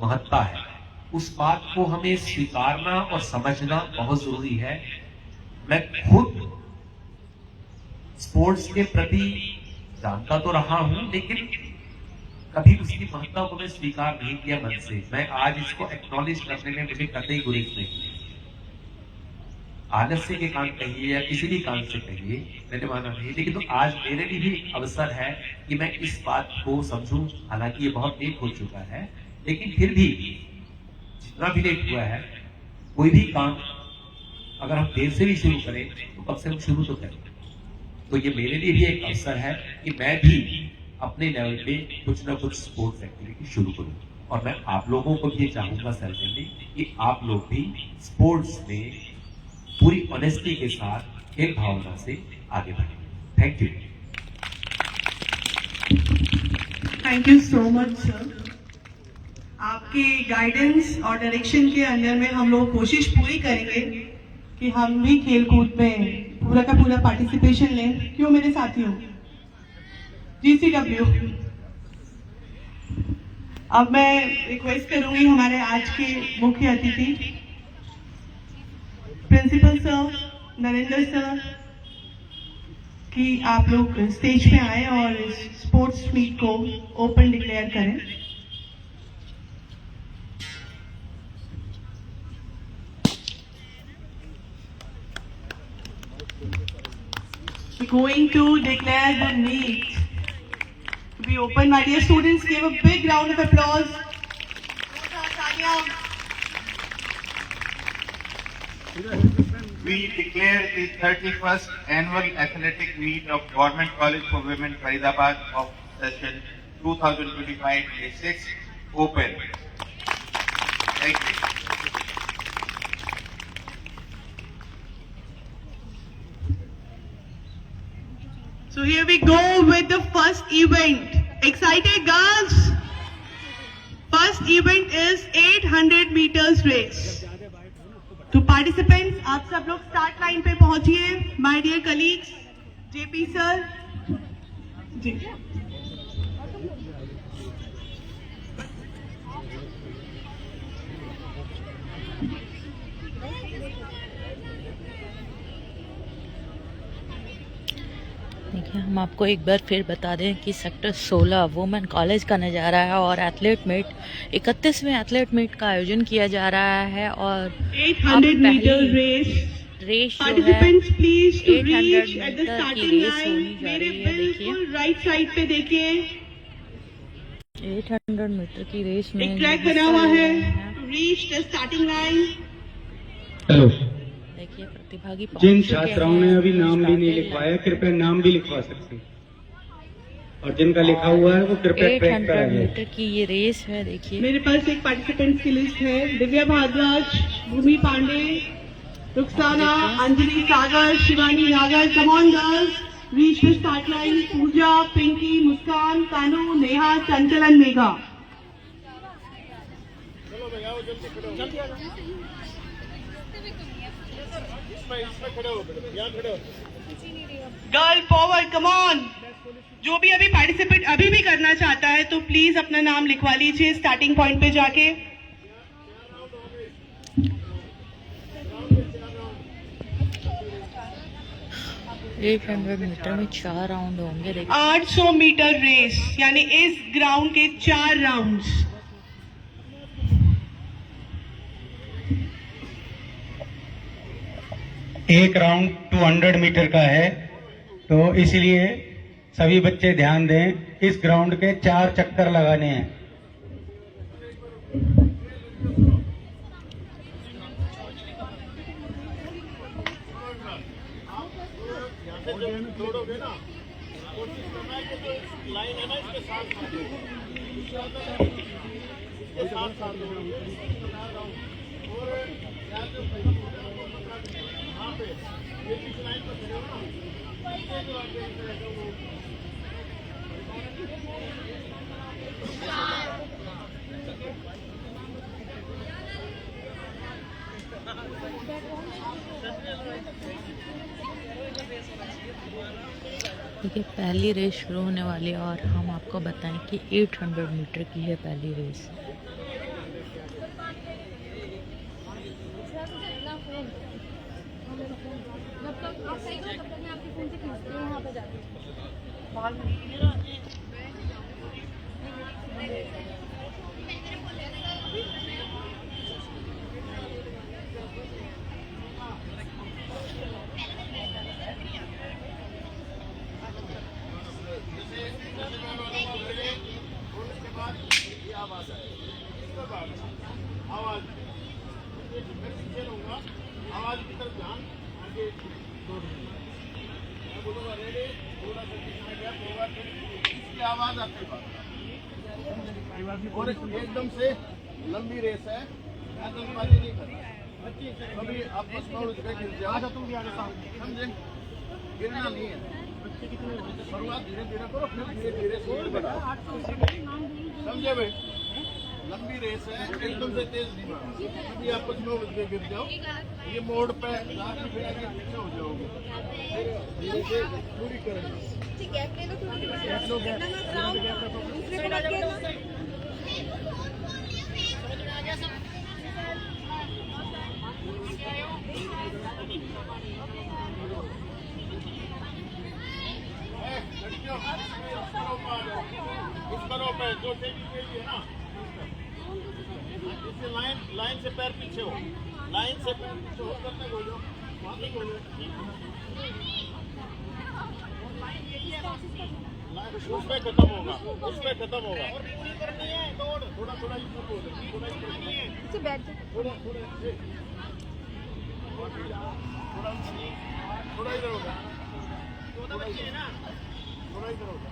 S9: महत्ता है। उस बात को हमें स्वीकारना और समझना बहुत जरूरी है। मैं खुद स्पोर्ट्स के प्रति जानता तो रहा हूं, लेकिन कभी उसकी महत्ता को मैं स्वीकार नहीं किया मन से। मैं आज इसको एक्नॉलेज करने में मुझे कतई गुरेज नहीं है। आलस्य के कारण कहिए या किसी भी कारण से कहिए, मैंने माना नहीं, लेकिन तो आज मेरे लिए भी एक अवसर है कि मैं इस बात को समझूं। हालांकि ये बहुत लेट हो चुका है, लेकिन फिर भी जितना भी लेट हुआ है, कोई भी काम अगर हम देर से भी शुरू करें तो कम से कम शुरू तो करें। तो ये मेरे लिए भी एक अवसर है कि मैं भी अपने लेवल पे कुछ ना कुछ स्पोर्ट्स एक्टिविटी शुरू करूं, और मैं आप लोगों को भी चाहूंगा सर्टेनली कि आप लोग भी स्पोर्ट्स में पूरी ऑनेस्टी के साथ, खेल भावना से आगे बढ़ें। Thank you.
S5: Thank you so much sir. आपके गाइडेंस और डायरेक्शन के अंडर में हम लोग कोशिश पूरी करेंगे कि हम भी खेल कूद में पूरा का पूरा पार्टिसिपेशन लें। क्यों मेरे साथियों? GCW। अब मैं रिक्वेस्ट करूंगी हमारे आज के मुख्य अतिथि प्रिंसिपल सर नरेंद्र सर कि आप लोग स्टेज पे आए और इस स्पोर्ट्स मीट को ओपन डिक्लेयर करें। Going to declare the meet to be open. My dear students, give a big round of applause.
S4: We declare the 31st annual athletic meet of Government College for Women Faridabad of session 2025-26 open. Right.
S5: So here we go with the first event. Excited girls? First event is 800 meters race. तो participants आप सब लोग start line पे पहुंचिए. My dear colleagues, JP sir. जी.
S2: देखिए, हम आपको एक बार फिर बता दें कि सेक्टर 16 वुमेन कॉलेज का नज़ारा है और एथलेट मीट 31वें एथलेट मीट का आयोजन किया जा रहा है और
S5: 800 meter race.
S2: रेस जो है
S5: Participants please to
S2: 800
S5: reach at the
S2: metre की
S5: starting
S2: रेस
S5: line.
S2: होनी जा
S5: मेरे
S2: रही है. देखिए
S5: बिल्कुल राइट साइड पे देखिए
S2: 800 मीटर की रेस में
S5: एक ट्रैक बना हुआ है. Reach the starting line.
S1: Hello,
S2: देखिए प्रतिभागी पहुंच
S1: जिन
S2: चुके
S1: छात्राओं
S2: हैं
S1: ने अभी नाम भी नहीं
S2: starting
S1: लिखवाया
S2: line.
S1: कृपया नाम भी लिखवा सकते हैं, और जिनका लिखा हुआ है वो कृपया ट्रैक पर आ
S2: 800
S1: जाए.
S2: मीटर की ये रेस है. देखिए
S5: मेरे पास एक पार्टिसिपेंट्स की लिस्ट है. दिव्या भारद्वाज, भूमि Pandey, Rukhsana, Anjali Sagar, Shivani Nagar. Come on girls, reach the start line. Pooja, Pinky, Muskan, Kanu, Neha, Chanchalan, Megha. Girl forward, come on. जो भी अभी पार्टिसिपेट अभी भी करना चाहता है तो प्लीज अपना नाम लिखवा लीजिए स्टार्टिंग पॉइंट पे जाके.
S2: एक 800 मीटर में 4 राउंड होंगे. देखिए
S5: 800 मीटर रेस यानी इस ग्राउंड के 4 राउंड्स.
S1: एक राउंड 200 मीटर का है, तो इसलिए सभी बच्चे ध्यान दें. इस ग्राउंड के 4 चक्कर लगाने हैं.
S2: देखिए पहली रेस शुरू होने वाली है और हम आपको बताएं कि 800 मीटर की है पहली रेस.
S10: आवाज की तरफ ध्यान आगे मैं बोलूंगा रेडी थोड़ा सा गैप होगा इसकी आवाज आपके पास और एकदम से लंबी रेस है आतंकवादी नहीं करना कभी आप बस गिर जाओ समझे गिरना नहीं है शुरुआत धीरे धीरे करो फिर धीरे धीरे समझे भाई लंबी रेस है एकदम से तेज नहीं मारो कभी आप कुछ में गिर जाओ ये मोड़ पे पीछे हो जाओगे धीरे से पूरी करेंगे जो है ना इससे लाइन से पैर पीछे हो लाइन से पैर पीछे हो करने को जो वहाँ तक हो उसमें खत्म होगा और पूरी करनी है दौड़ थोड़ा थोड़ा थोड़ा इधर होगा थोड़ा इधर होगा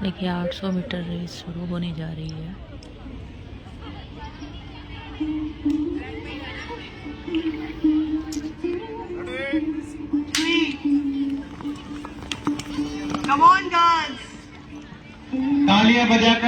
S2: देखिए 800 मीटर रेस शुरू होने जा रही है।
S5: Come on, girls.
S1: तालियां बजाकर